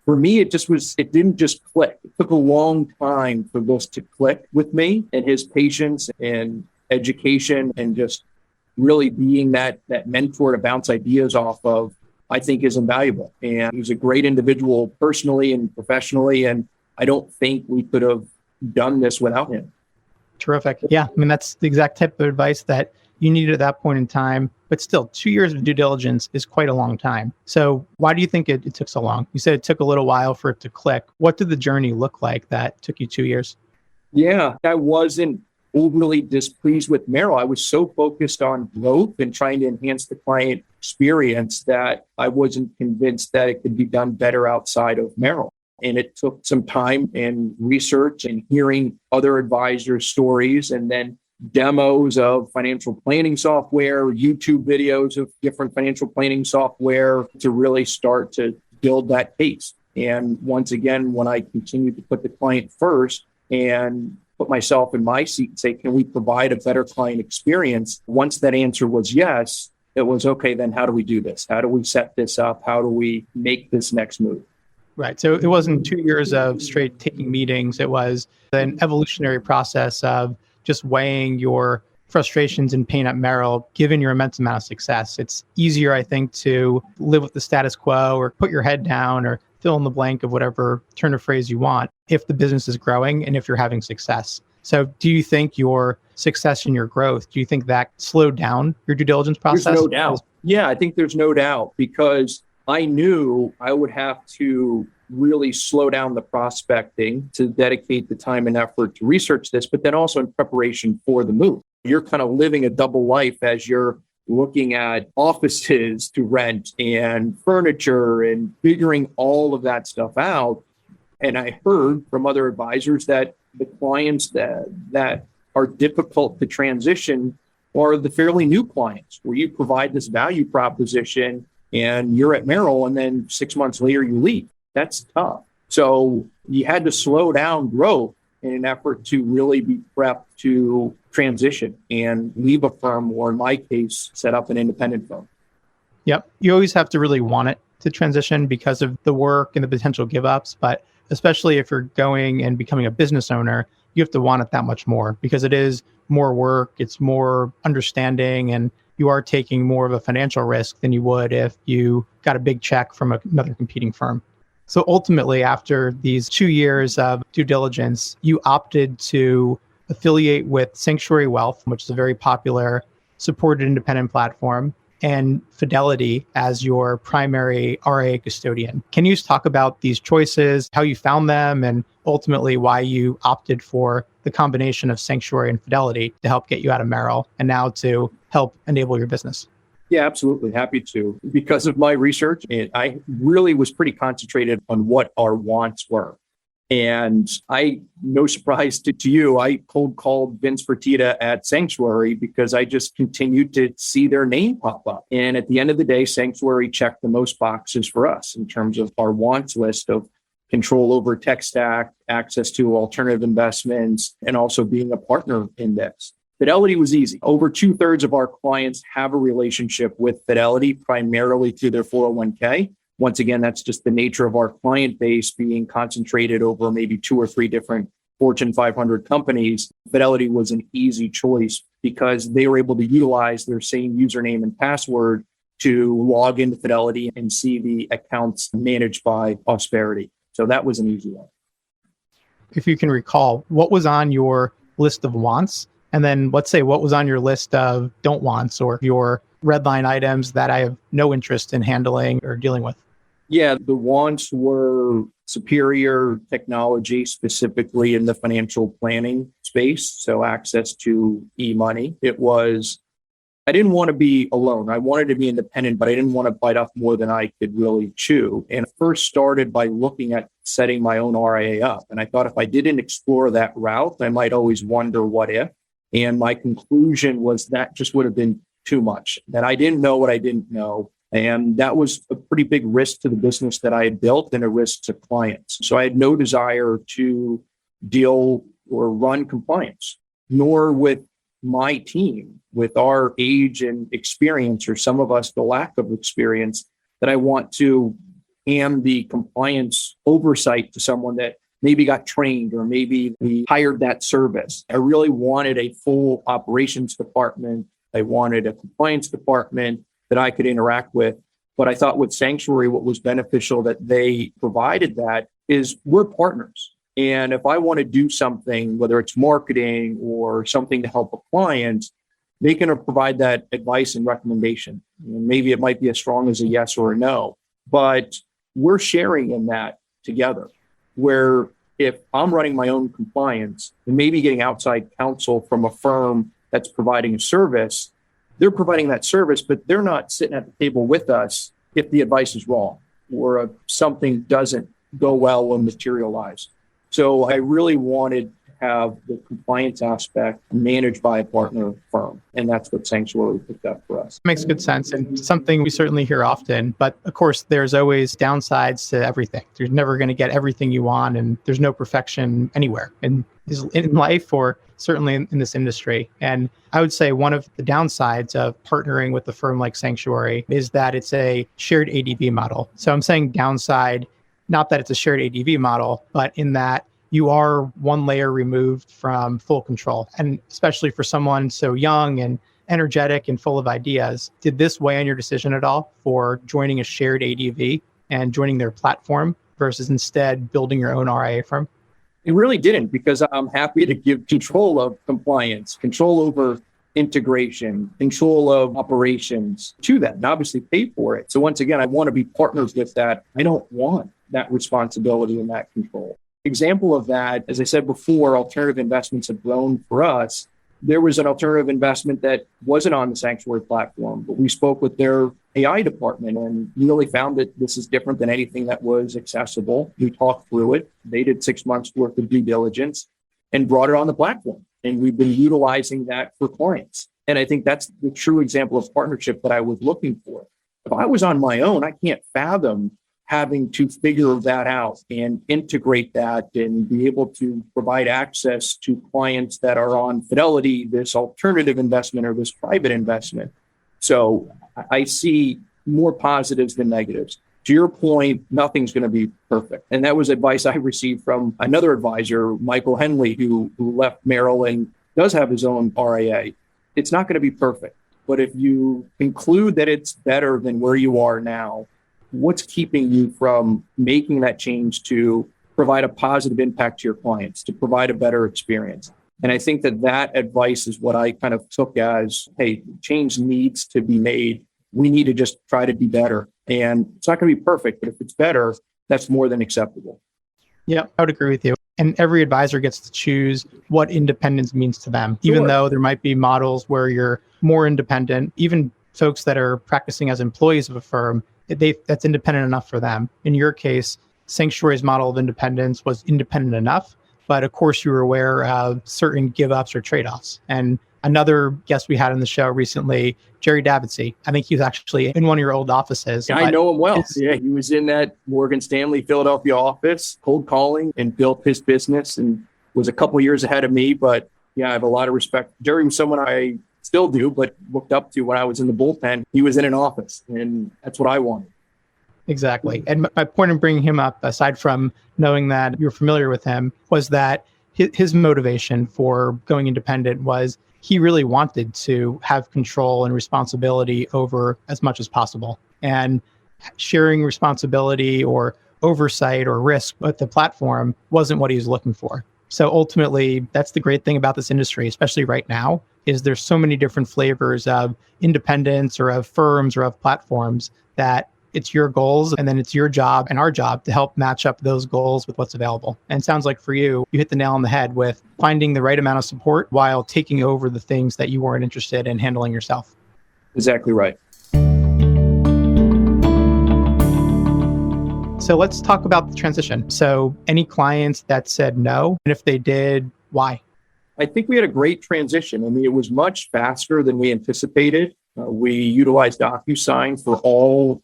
For me, it didn't just click. It took a long time for this to click with me, and his patience and education and just really being that mentor to bounce ideas off of, I think is invaluable. And he's a great individual personally and professionally. And I don't think we could have done this without him. Terrific. Yeah. I mean, that's the exact type of advice that you needed at that point in time. But still, 2 years of due diligence is quite a long time. So why do you think it took so long? You said it took a little while for it to click. What did the journey look like that took you 2 years? Yeah, I wasn't overly displeased with Merrill. I was so focused on growth and trying to enhance the client experience that I wasn't convinced that it could be done better outside of Merrill. And it took some time and research and hearing other advisors' stories and then demos of financial planning software, YouTube videos of different financial planning software to really start to build that case. And once again, when I continued to put the client first and put myself in my seat and say, can we provide a better client experience? Once that answer was yes, it was, okay, then how do we do this? How do we set this up? How do we make this next move? Right. So it wasn't 2 years of straight taking meetings. It was an evolutionary process of just weighing your frustrations and pain at Merrill, given your immense amount of success. It's easier, I think, to live with the status quo or put your head down or fill in the blank of whatever turn of phrase you want if the business is growing and if you're having success. So do you think your success and your growth, do you think that slowed down your due diligence process? There's no doubt. Yeah, I think there's no doubt because I knew I would have to really slow down the prospecting to dedicate the time and effort to research this, but then also in preparation for the move. You're kind of living a double life as you're looking at offices to rent and furniture and figuring all of that stuff out. And I heard from other advisors that the clients that are difficult to transition or the fairly new clients where you provide this value proposition and you're at Merrill and then 6 months later you leave. That's tough. So you had to slow down growth in an effort to really be prepped to transition and leave a firm, or in my case, set up an independent firm. Yep. You always have to really want it to transition because of the work and the potential give ups. But especially if you're going and becoming a business owner, you have to want it that much more because it is more work, it's more understanding, and you are taking more of a financial risk than you would if you got a big check from another competing firm. So ultimately, after these 2 years of due diligence, you opted to affiliate with Sanctuary Wealth, which is a very popular supported independent platform, and Fidelity as your primary RIA custodian. Can you talk about these choices, how you found them, and ultimately why you opted for the combination of Sanctuary and Fidelity to help get you out of Merrill and now to help enable your business? Yeah, absolutely. Happy to. Because of my research, I really was pretty concentrated on what our wants were. And no surprise to you, I cold called Vince Fertitta at Sanctuary because I just continued to see their name pop up. And at the end of the day, Sanctuary checked the most boxes for us in terms of our wants list of control over tech stack, access to alternative investments, and also being a partner in this. Fidelity was easy. Over 2/3 of our clients have a relationship with Fidelity, primarily through their 401k. Once again, that's just the nature of our client base being concentrated over maybe 2 or 3 different Fortune 500 companies. Fidelity was an easy choice because they were able to utilize their same username and password to log into Fidelity and see the accounts managed by Ausperity. So that was an easy one. If you can recall, what was on your list of wants? And then let's say what was on your list of don't wants or your red line items that I have no interest in handling or dealing with? Yeah, the wants were superior technology, specifically in the financial planning space. So access to e-money. I didn't want to be alone. I wanted to be independent, but I didn't want to bite off more than I could really chew. And I first started by looking at setting my own RIA up. And I thought if I didn't explore that route, I might always wonder what if. And my conclusion was that just would have been too much, that I didn't know what I didn't know. And that was a pretty big risk to the business that I had built and a risk to clients. So I had no desire to deal or run compliance, nor with my team, with our age and experience, or some of us, the lack of experience, that I want to hand the compliance oversight to someone that maybe got trained or maybe we hired that service. I really wanted a full operations department. I wanted a compliance department that I could interact with. But I thought with Sanctuary, what was beneficial that they provided that is we're partners. And if I want to do something, whether it's marketing or something to help a client, they can provide that advice and recommendation. And maybe it might be as strong as a yes or a no, but we're sharing in that together. Where if I'm running my own compliance and maybe getting outside counsel from a firm that's providing a service, they're providing that service, but they're not sitting at the table with us if the advice is wrong or if something doesn't go well or materialize. So I really wanted to have the compliance aspect managed by a partner firm. And that's what Sanctuary picked up for us. Makes good sense and something we certainly hear often. But of course, there's always downsides to everything. There's never going to get everything you want, and there's no perfection anywhere in life or certainly in this industry. And I would say one of the downsides of partnering with a firm like Sanctuary is that it's a shared ADV model. So I'm saying downside, not that it's a shared ADV model, but in that you are one layer removed from full control. And especially for someone so young and energetic and full of ideas, did this weigh on your decision at all for joining a shared ADV and joining their platform versus instead building your own RIA firm? It really didn't, because I'm happy to give control of compliance, control over integration, control of operations to that, and obviously pay for it. So once again, I want to be partners with that. I don't want that responsibility and that control. Example of that, as I said before, alternative investments have grown for us. There was an alternative investment that wasn't on the Sanctuary platform, but we spoke with their AI department and really found that this is different than anything that was accessible. We talked through it. They did 6 months worth of due diligence and brought it on the platform. And we've been utilizing that for clients. And I think that's the true example of partnership that I was looking for. If I was on my own, I can't fathom having to figure that out and integrate that and be able to provide access to clients that are on Fidelity, this alternative investment or this private investment. So I see more positives than negatives. To your point, nothing's going to be perfect. And that was advice I received from another advisor, Michael Henley, who left Merrill and does have his own RIA. It's not going to be perfect. But if you conclude that it's better than where you are now, what's keeping you from making that change to provide a positive impact to your clients, to provide a better experience? And I think that advice is what I kind of took as, hey, change needs to be made. We need to just try to be better. And it's not going to be perfect, but if it's better, that's more than acceptable. Yeah, I would agree with you. And every advisor gets to choose what independence means to them, even though there might be models where you're more independent. Even folks that are practicing as employees of a firm, that's independent enough for them. In your case, Sanctuary's model of independence was independent enough, but of course you were aware of certain give-ups or trade-offs. And another guest we had on the show recently, Jerry Davidsey, I think he was actually in one of your old offices. Yeah, I know him well. Yeah, he was in that Morgan Stanley Philadelphia office, cold calling, and built his business and was a couple years ahead of me. But yeah, I have a lot of respect. Jerry was someone I still do, but looked up to when I was in the bullpen. He was in an office, and that's what I wanted. Exactly. And my point in bringing him up, aside from knowing that you're familiar with him, was that his motivation for going independent was he really wanted to have control and responsibility over as much as possible. And sharing responsibility or oversight or risk with the platform wasn't what he was looking for. So ultimately, that's the great thing about this industry, especially right now, is there's so many different flavors of independence or of firms or of platforms that it's your goals and then it's your job and our job to help match up those goals with what's available. And it sounds like for you, you hit the nail on the head with finding the right amount of support while taking over the things that you weren't interested in handling yourself. Exactly right. So let's talk about the transition. So any clients that said no, and if they did, why? I think we had a great transition. I mean, it was much faster than we anticipated. We utilized DocuSign for all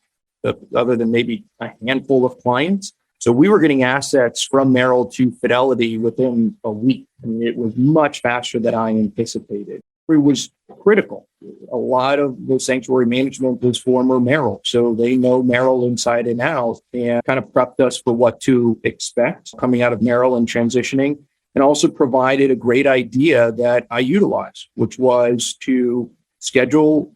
other than maybe a handful of clients. So we were getting assets from Merrill to Fidelity within a week. I mean, it was much faster than I anticipated. It was critical. A lot of the sanctuary management was former Merrill. So they know Merrill inside and out and kind of prepped us for what to expect coming out of Merrill and transitioning, and also provided a great idea that I utilized, which was to schedule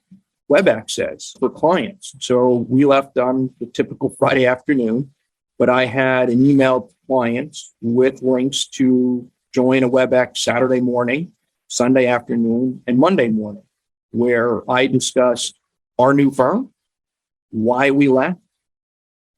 web access for clients. So we left on the typical Friday afternoon, but I had an email to clients with links to join a WebEx Saturday morning, Sunday afternoon, and Monday morning, where I discussed our new firm, why we left,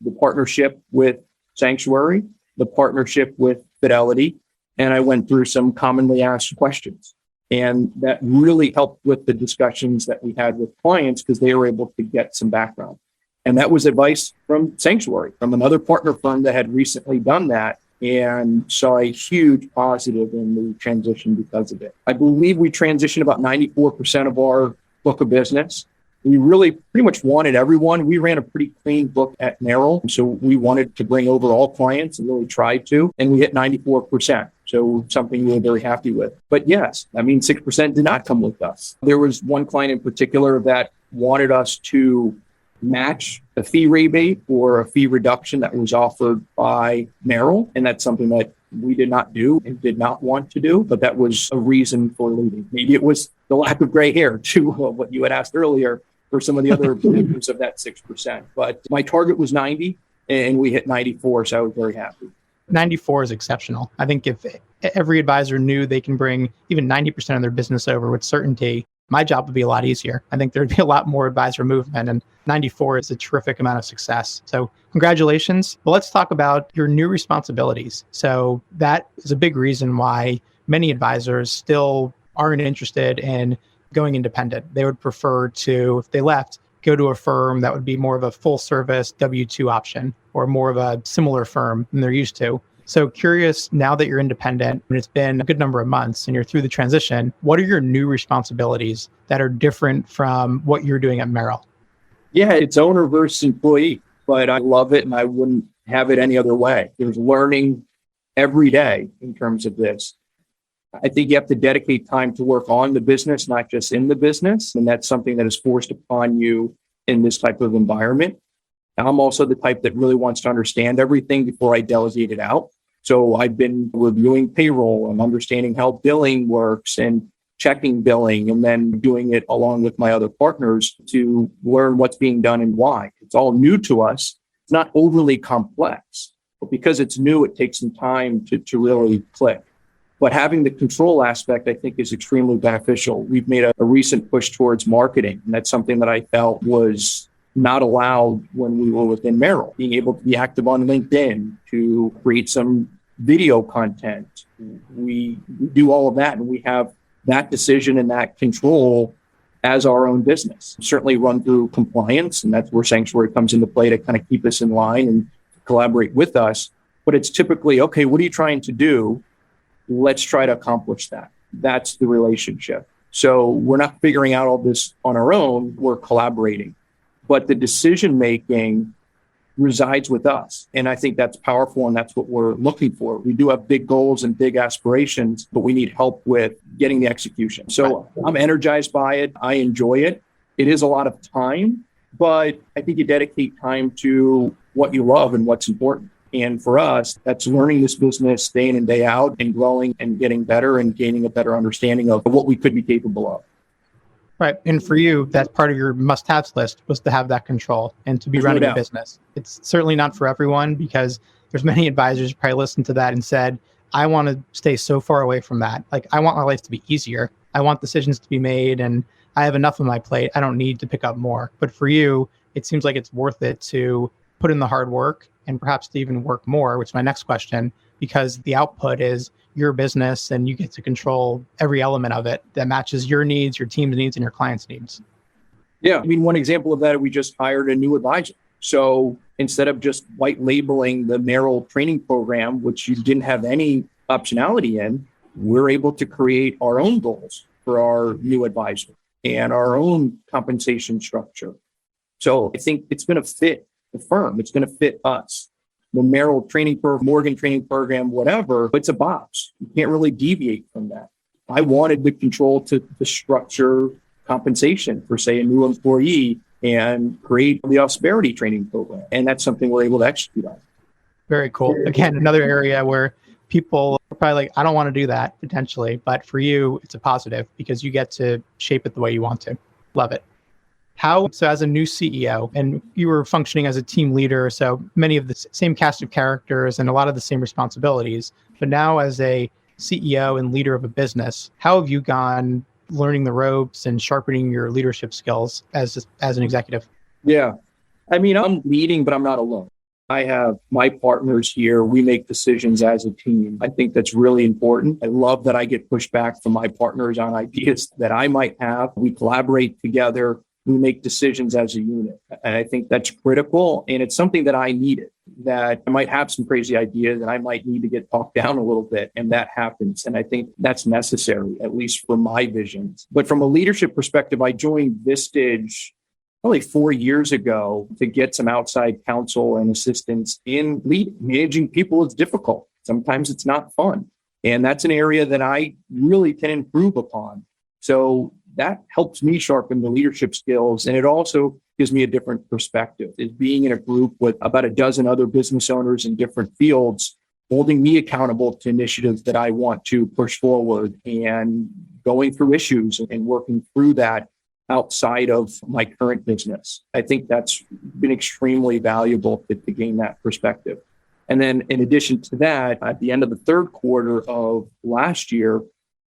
the partnership with Sanctuary, the partnership with Fidelity, and I went through some commonly asked questions. And that really helped with the discussions that we had with clients because they were able to get some background. And that was advice from Sanctuary, from another partner firm that had recently done that and saw a huge positive in the transition because of it. I believe we transitioned about 94% of our book of business. We really pretty much wanted everyone. We ran a pretty clean book at Merrill. So we wanted to bring over all clients and really tried to, and we hit 94%. So something we were very happy with. But yes, I mean, 6% did not come with us. There was one client in particular that wanted us to match a fee rebate or a fee reduction that was offered by Merrill. And that's something that we did not do and did not want to do, but that was a reason for leaving. Maybe it was the lack of gray hair to what you had asked earlier for some of the other members of that 6%. But my target was 90 and we hit 94. So I was very happy. 94 is exceptional. I think if every advisor knew they can bring even 90% of their business over with certainty, my job would be a lot easier. I think there'd be a lot more advisor movement, and 94 is a terrific amount of success. So congratulations. But let's talk about your new responsibilities. So that is a big reason why many advisors still aren't interested in going independent. They would prefer to, if they left, go to a firm that would be more of a full service W-2 option or more of a similar firm than they're used to. So curious, now that you're independent and it's been a good number of months and you're through the transition, what are your new responsibilities that are different from what you're doing at Merrill? Yeah, it's owner versus employee, but I love it and I wouldn't have it any other way. There's learning every day in terms of this. I think you have to dedicate time to work on the business, not just in the business. And that's something that is forced upon you in this type of environment. I'm also the type that really wants to understand everything before I delegate it out. So I've been reviewing payroll and understanding how billing works and checking billing, and then doing it along with my other partners to learn what's being done and why. It's all new to us. It's not overly complex, but because it's new, it takes some time to really click. But having the control aspect, I think, is extremely beneficial. We've made a recent push towards marketing, and that's something that I felt was not allowed when we were within Merrill. Being able to be active on LinkedIn, to create some video content. We do all of that, and we have that decision and that control as our own business. Certainly run through compliance, and that's where Sanctuary comes into play to kind of keep us in line and collaborate with us. But it's typically, okay, what are you trying to do? Let's try to accomplish that. That's the relationship. So we're not figuring out all this on our own, we're collaborating. But the decision-making resides with us. And I think that's powerful, and that's what we're looking for. We do have big goals and big aspirations, but we need help with getting the execution. So I'm energized by it. I enjoy it. It is a lot of time, but I think you dedicate time to what you love and what's important. And for us, that's learning this business day in and day out and growing and getting better and gaining a better understanding of what we could be capable of. Right. And for you, that part of your must-haves list was to have that control and to be running a business. It's certainly not for everyone, because there's many advisors who probably listened to that and said, I want to stay so far away from that. Like, I want my life to be easier. I want decisions to be made, and I have enough on my plate. I don't need to pick up more. But for you, it seems like it's worth it to put in the hard work and perhaps to even work more, which is my next question, because the output is your business and you get to control every element of it that matches your needs, your team's needs, and your clients' needs. Yeah. I mean, one example of that, we just hired a new advisor. So instead of just white labeling the Merrill training program, which you didn't have any optionality in, we're able to create our own goals for our new advisor and our own compensation structure. So I think it's going to fit the firm. It's going to fit us. The Merrill training program, Morgan training program, whatever, it's a box. You can't really deviate from that. I wanted the control to structure compensation for, say, a new employee and create the Ausperity training program. And that's something we're able to execute on. Very cool. Again, another area where people are probably like, I don't want to do that potentially, but for you, it's a positive because you get to shape it the way you want to. Love it. So as a new CEO, and you were functioning as a team leader, so many of the same cast of characters and a lot of the same responsibilities, but now as a CEO and leader of a business, how have you gone learning the ropes and sharpening your leadership skills as an executive? Yeah. I mean, I'm leading, but I'm not alone. I have my partners here. We make decisions as a team. I think that's really important. I love that I get pushed back from my partners on ideas that I might have. We collaborate together. We make decisions as a unit. And I think that's critical. And it's something that I needed, that I might have some crazy ideas and I might need to get talked down a little bit. And that happens. And I think that's necessary, at least for my visions. But from a leadership perspective, I joined Vistage probably 4 years ago to get some outside counsel and assistance in managing people. Is difficult. Sometimes it's not fun. And that's an area that I really can improve upon. So that helps me sharpen the leadership skills. And it also gives me a different perspective. Is being in a group with about a dozen other business owners in different fields, holding me accountable to initiatives that I want to push forward and going through issues and working through that outside of my current business. I think that's been extremely valuable to gain that perspective. And then in addition to that, at the end of the third quarter of last year,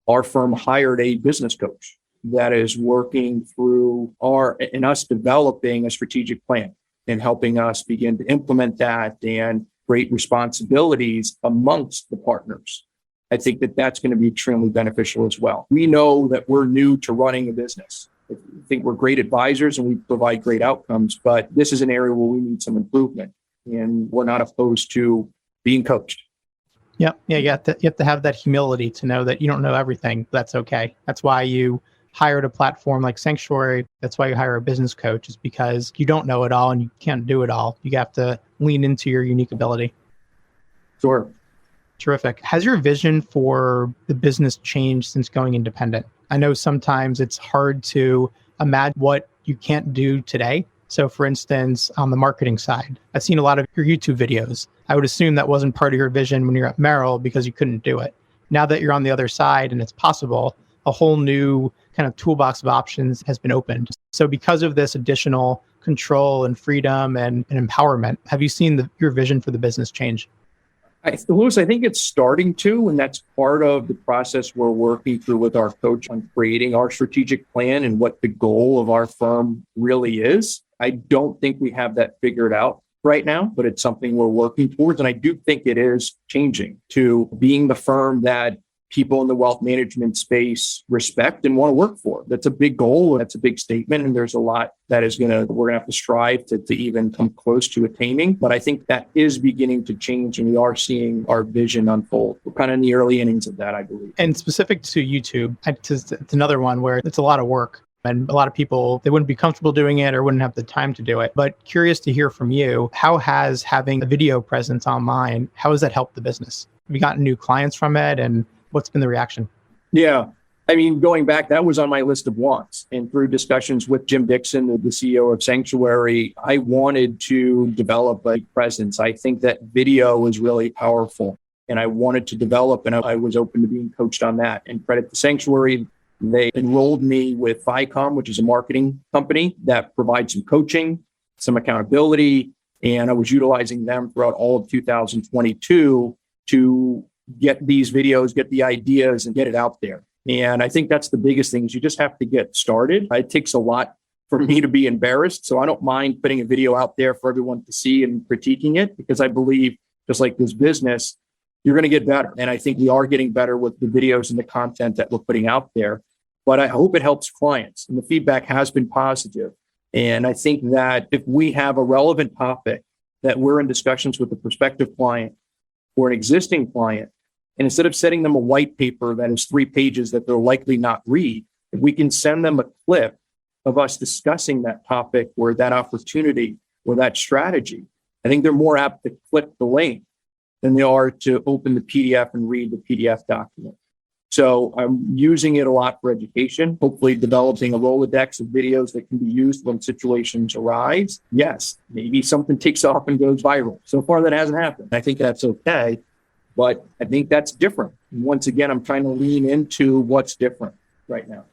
our firm hired a business coach that is working through us developing a strategic plan and helping us begin to implement that and create responsibilities amongst the partners. I think that that's going to be extremely beneficial as well. We know that we're new to running a business. I think we're great advisors and we provide great outcomes, but this is an area where we need some improvement, and we're not opposed to being coached. Yep. Yeah, you have to have that humility to know that you don't know everything. That's okay. That's why you hired a platform like Sanctuary. That's why you hire a business coach, is because you don't know it all and you can't do it all. You have to lean into your unique ability. Sure. Terrific. Has your vision for the business changed since going independent? I know sometimes it's hard to imagine what you can't do today. So for instance, on the marketing side, I've seen a lot of your YouTube videos. I would assume that wasn't part of your vision when you're at Merrill because you couldn't do it. Now that you're on the other side and it's possible, a whole new kind of toolbox of options has been opened. So because of this additional control and freedom and empowerment, have you seen your vision for the business change? Louis, I think it's starting to, and that's part of the process we're working through with our coach on creating our strategic plan and what the goal of our firm really is. I don't think we have that figured out right now, but it's something we're working towards. And I do think it is changing to being the firm that people in the wealth management space respect and want to work for. That's a big goal. That's a big statement. And there's a lot that we're going to have to strive to even come close to attaining. But I think that is beginning to change and we are seeing our vision unfold. We're kind of in the early innings of that, I believe. And specific to YouTube, it's another one where it's a lot of work. And a lot of people, they wouldn't be comfortable doing it or wouldn't have the time to do it. But curious to hear from you, how has having a video presence online, how has that helped the business? Have you gotten new clients from it? And what's been the reaction? Yeah. I mean, going back, that was on my list of wants. And through discussions with Jim Dixon, the CEO of Sanctuary, I wanted to develop a presence. I think that video is really powerful. And I wanted to develop, and I was open to being coached on that. And credit to Sanctuary, they enrolled me with Vicom, which is a marketing company that provides some coaching, some accountability. And I was utilizing them throughout all of 2022 to get these videos, get the ideas and get it out there. And I think that's the biggest thing is you just have to get started. It takes a lot for me to be embarrassed. So I don't mind putting a video out there for everyone to see and critiquing it because I believe just like this business, you're going to get better. And I think we are getting better with the videos and the content that we're putting out there. But I hope it helps clients. And the feedback has been positive. And I think that if we have a relevant topic that we're in discussions with a prospective client or an existing client, and instead of sending them a white paper that is 3 pages that they'll likely not read, if we can send them a clip of us discussing that topic or that opportunity or that strategy, I think they're more apt to click the link than they are to open the PDF and read the PDF document. So I'm using it a lot for education, hopefully developing a Rolodex of videos that can be used when situations arise. Yes, maybe something takes off and goes viral. So far, that hasn't happened. I think that's okay, but I think that's different. And once again, I'm trying to lean into what's different right now.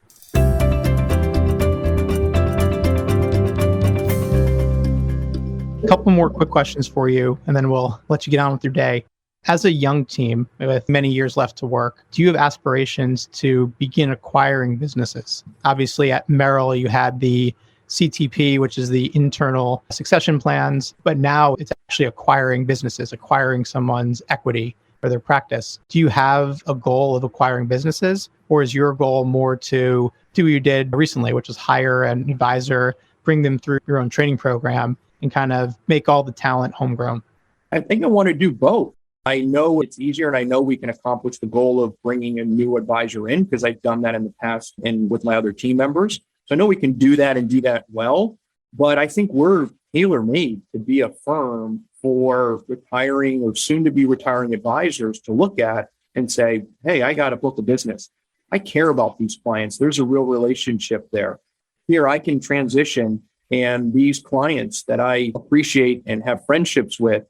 A couple more quick questions for you, and then we'll let you get on with your day. As a young team with many years left to work, do you have aspirations to begin acquiring businesses? Obviously, at Merrill, you had the CTP, which is the internal succession plans, but now it's actually acquiring businesses, acquiring someone's equity for their practice. Do you have a goal of acquiring businesses, or is your goal more to do what you did recently, which was hire an advisor, bring them through your own training program, and kind of make all the talent homegrown? I think I want to do both. I know it's easier and I know we can accomplish the goal of bringing a new advisor in because I've done that in the past and with my other team members. So I know we can do that and do that well, but I think we're tailor-made to be a firm for retiring or soon to be retiring advisors to look at and say, hey, I got a book of business. I care about these clients. There's a real relationship there. Here I can transition, and these clients that I appreciate and have friendships with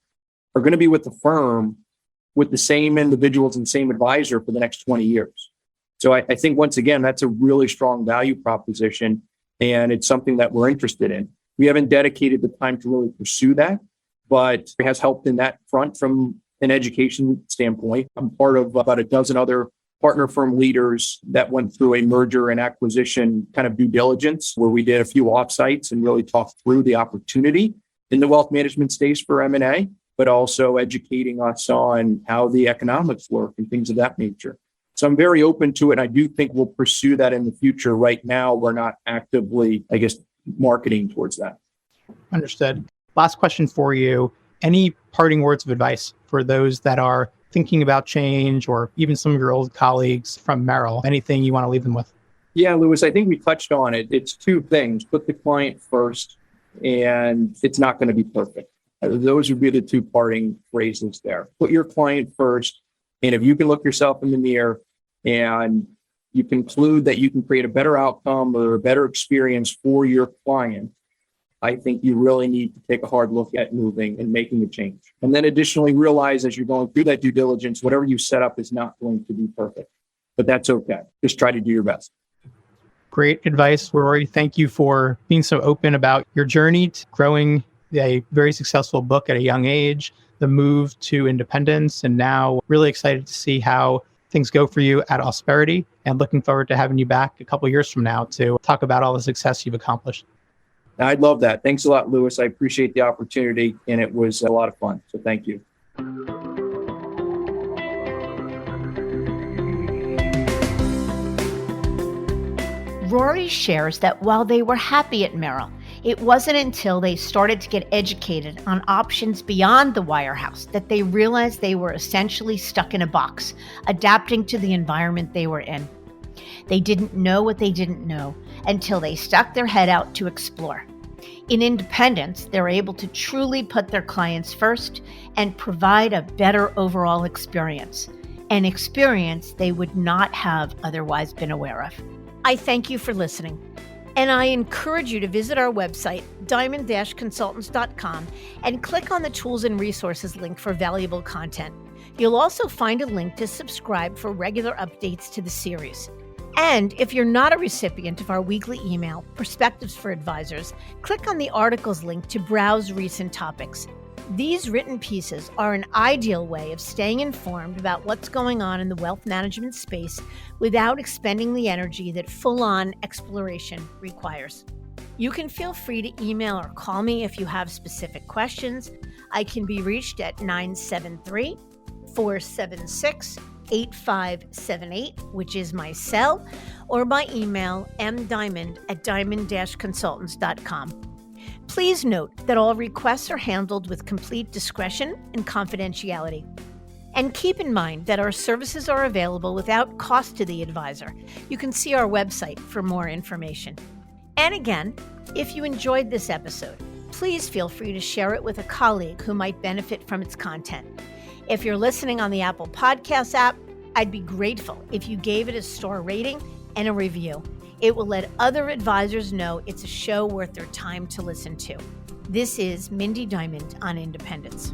are going to be with the firm with the same individuals and same advisor for the next 20 years. So I think, once again, that's a really strong value proposition, and it's something that we're interested in. We haven't dedicated the time to really pursue that, but it has helped in that front from an education standpoint. I'm part of about a dozen other partner firm leaders that went through a merger and acquisition kind of due diligence where we did a few offsites and really talked through the opportunity in the wealth management space for M&A, but also educating us on how the economics work and things of that nature. So I'm very open to it. And I do think we'll pursue that in the future. Right now, we're not actively, marketing towards that. Understood. Last question for you. Any parting words of advice for those that are thinking about change, or even some of your old colleagues from Merrill? Anything you want to leave them with? Yeah, Lewis, I think we touched on it. It's two things. Put the client first, and it's not going to be perfect. Those would be the two parting phrases there. Put your client first. And if you can look yourself in the mirror and you conclude that you can create a better outcome or a better experience for your client, I think you really need to take a hard look at moving and making a change. And then additionally, realize as you're going through that due diligence, whatever you set up is not going to be perfect, but that's okay. Just try to do your best. Great advice, Rory. Thank you for being so open about your journey to growing a very successful book at a young age, the move to independence, and now really excited to see how things go for you at Ausperity, and looking forward to having you back a couple of years from now to talk about all the success you've accomplished. I'd love that. Thanks a lot, Lewis. I appreciate the opportunity, and it was a lot of fun. So thank you. Rory shares that while they were happy at Merrill, it wasn't until they started to get educated on options beyond the wirehouse that they realized they were essentially stuck in a box, adapting to the environment they were in. They didn't know what they didn't know until they stuck their head out to explore. In independence, they're able to truly put their clients first and provide a better overall experience, an experience they would not have otherwise been aware of. I thank you for listening, and I encourage you to visit our website, diamond-consultants.com, and click on the Tools and Resources link for valuable content. You'll also find a link to subscribe for regular updates to the series. And if you're not a recipient of our weekly email, Perspectives for Advisors, click on the articles link to browse recent topics. These written pieces are an ideal way of staying informed about what's going on in the wealth management space without expending the energy that full-on exploration requires. You can feel free to email or call me if you have specific questions. I can be reached at 973-476-8578, which is my cell, or by email mdiamond@diamond-consultants.com. Please note that all requests are handled with complete discretion and confidentiality. And keep in mind that our services are available without cost to the advisor. You can see our website for more information. And again, if you enjoyed this episode, please feel free to share it with a colleague who might benefit from its content. If you're listening on the Apple Podcasts app, I'd be grateful if you gave it a star rating and a review. It will let other advisors know it's a show worth their time to listen to. This is Mindy Diamond on Independence.